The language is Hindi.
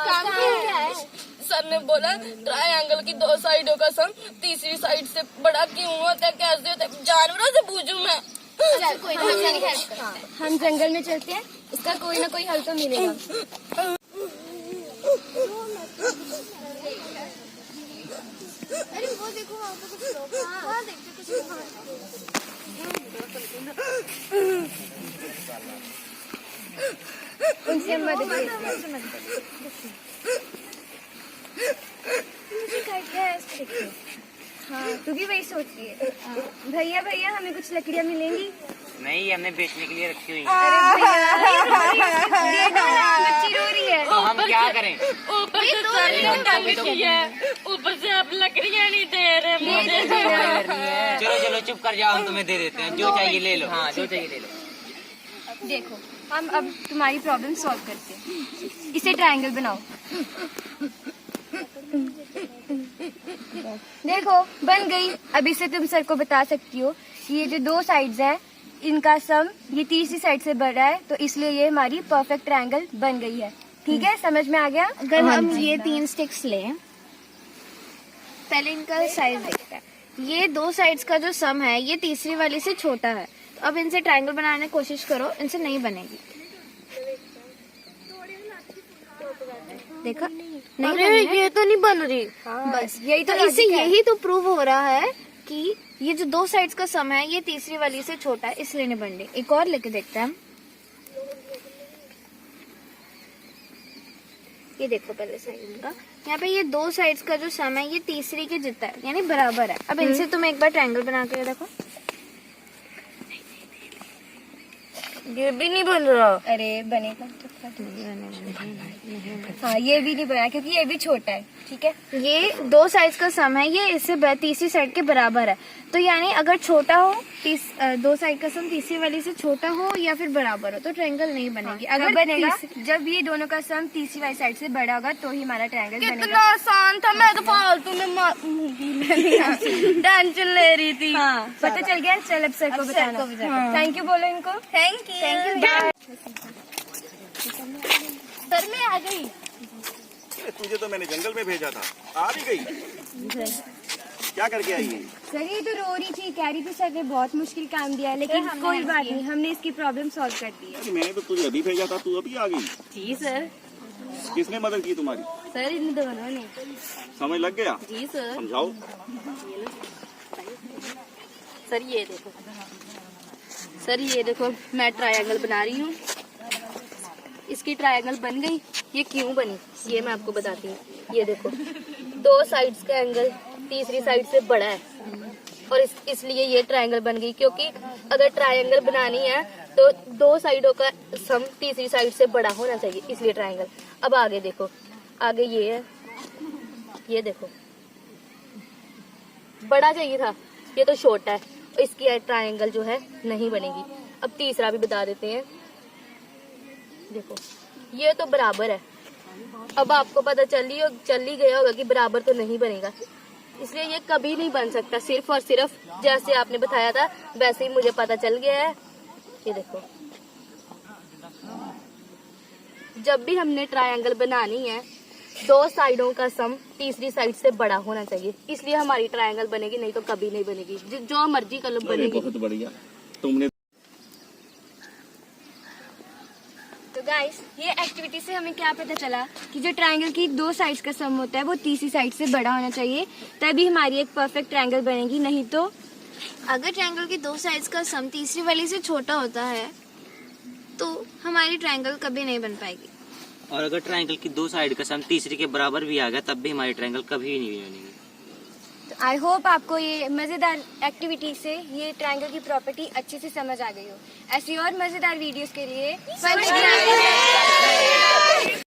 काम क्या है? सर ने बोला ट्रायंगल की 2 साइडों का सम तीसरी साइड से बड़ा क्यों होता है, कैसे होता है, जानवरों से पूछूं मैं? कोई ना हम जंगल में चलते हैं, इसका कोई ना कोई हल तो मिलेगा। अरे वो देखो वहाँ पे कुछ लोग, हाँ देखते कुछ लोग। उनसे मदद हाँ, तू भी वही सोच रही है। भैया भैया हमें कुछ लकड़ियाँ मिलेंगी? नहीं, हमने बेचने के लिए रखी हुई। अरे भैया बच्ची रो रही है। तो हम क्या करें? ऊपर से सर ने तंग किया है, ऊपर से आप लकड़ियाँ नहीं दे रहे। चलो चलो चुप कर जाओ, हम तुम्हें दे देते हैं, जो चाहिए ले लो। हाँ, जो चाहिए ले लो। देखो हम अब तुम्हारी प्रॉब्लम सॉल्व करते हैं। इसे ट्रायंगल बनाओ। देखो बन गई। अब इसे तुम सर को बता सकती हो कि ये जो 2 साइड्स हैं इनका सम ये तीसरी साइड से बड़ा है, तो इसलिए ये हमारी परफेक्ट ट्रायंगल बन गई है। ठीक है, समझ में आ गया? अगर हम ये 3 स्टिक्स लें, पहले इनका साइज देखते हैं। ये 2 साइड्स का जो सम है ये तीसरी वाली से छोटा है, तो अब इनसे ट्रायंगल बनाने की कोशिश करो, इनसे नहीं बनेगी। देखा नहीं, अरे ये तो नहीं बन रही। बस यही तो इससे यही तो प्रूव हो रहा है कि ये जो 2 साइड्स का सम है ये तीसरी वाली से छोटा है, इसलिए नहीं बन रही। एक और लेके देखते हैं हम। ये देखो पहले साइड का, यहाँ पे ये 2 साइड्स का जो सम है ये तीसरी के जितना है, यानी बराबर है। अब इनसे तुम एक बार ट्रायंगल बना के देखो। ये भी नहीं बन रहा। अरे बनेगा तो हाँ, ये भी नहीं बना क्योंकि ये भी छोटा है। ठीक है, ये 2 साइड्स का सम है, ये इससे तीसरी साइड के बराबर है, तो यानी अगर छोटा हो 2 साइड का सम तीसरी वाली से छोटा हो या फिर बराबर हो तो ट्रायंगल नहीं बनेगी। अगर बनेगा जब ये दोनों का सम तीसरी वाली साइड से बड़ा होगा तो ही हमारा ट्रायंगल बनेगा। कितना आसान था, मैं तो फालतू में टेंशन ले रही थी। हाँ, पता चल गया। चल अब सर को बताना। थैंक यू बोलो इनको। Thank you. सर मैं आ गई। तुझे तो मैंने जंगल में भेजा था, आ भी गई। क्या करके आई है? सर ये तो रो रही थी, कह रही थी सर ने बहुत मुश्किल काम दिया, लेकिन कोई बात नहीं, हमने इसकी प्रॉब्लम सॉल्व कर दी है। अरे मैंने तो तुझे अभी भेजा था, तू अभी आ गई। जी सर। किसने मदद की तुम्हारी? सर इन दोनों ने। समझ लग गया? जी सर। समझाओ। सर ये देखो, सर ये देखो, मैं ट्रायंगल बना रही हूँ, इसकी ट्रायंगल बन गई। ये क्यों बनी ये मैं आपको बताती हूँ। ये देखो 2 साइड्स का एंगल तीसरी साइड से बड़ा है और इसलिए ये ट्रायंगल बन गई, क्योंकि अगर ट्रायंगल बनानी है तो 2 साइडों का सम तीसरी साइड से बड़ा होना चाहिए, इसलिए ट्रायंगल। अब आगे देखो, आगे ये है, ये देखो बड़ा चाहिए था, ये तो छोटा है, इसकी ट्रायंगल जो है नहीं बनेगी। अब तीसरा भी बता देते हैं। देखो ये तो बराबर है, अब आपको पता चल ही गया होगा कि बराबर तो नहीं बनेगा, इसलिए ये कभी नहीं बन सकता। सिर्फ और सिर्फ जैसे आपने बताया था वैसे ही मुझे पता चल गया है। ये देखो, जब भी हमने ट्रायंगल बनानी है 2 साइडों का सम तीसरी साइड से बड़ा होना चाहिए, इसलिए हमारी ट्रायंगल बनेगी, नहीं तो कभी नहीं बनेगी। जो मर्जी कलर बनेगी। बहुत बढ़िया, तुमने तो गाइस ये एक्टिविटी से हमें क्या पता चला कि जो ट्रायंगल की 2 साइड्स का सम होता है वो तीसरी साइड से बड़ा होना चाहिए, तभी हमारी एक परफेक्ट ट्रायंगल बनेगी। नहीं तो अगर ट्रायंगल की 2 साइड्स का सम तीसरी वाली से छोटा होता है तो हमारी ट्रायंगल कभी नहीं बन पाएगी। और अगर ट्रायंगल की 2 साइड का सम तीसरी के बराबर भी आ गया तब भी हमारी ट्रायंगल कभी नहीं बनेगी। आई होप आपको ये मजेदार एक्टिविटी से ये ट्रायंगल की प्रॉपर्टी अच्छे से समझ आ गई हो। ऐसी और मजेदार वीडियोस के लिए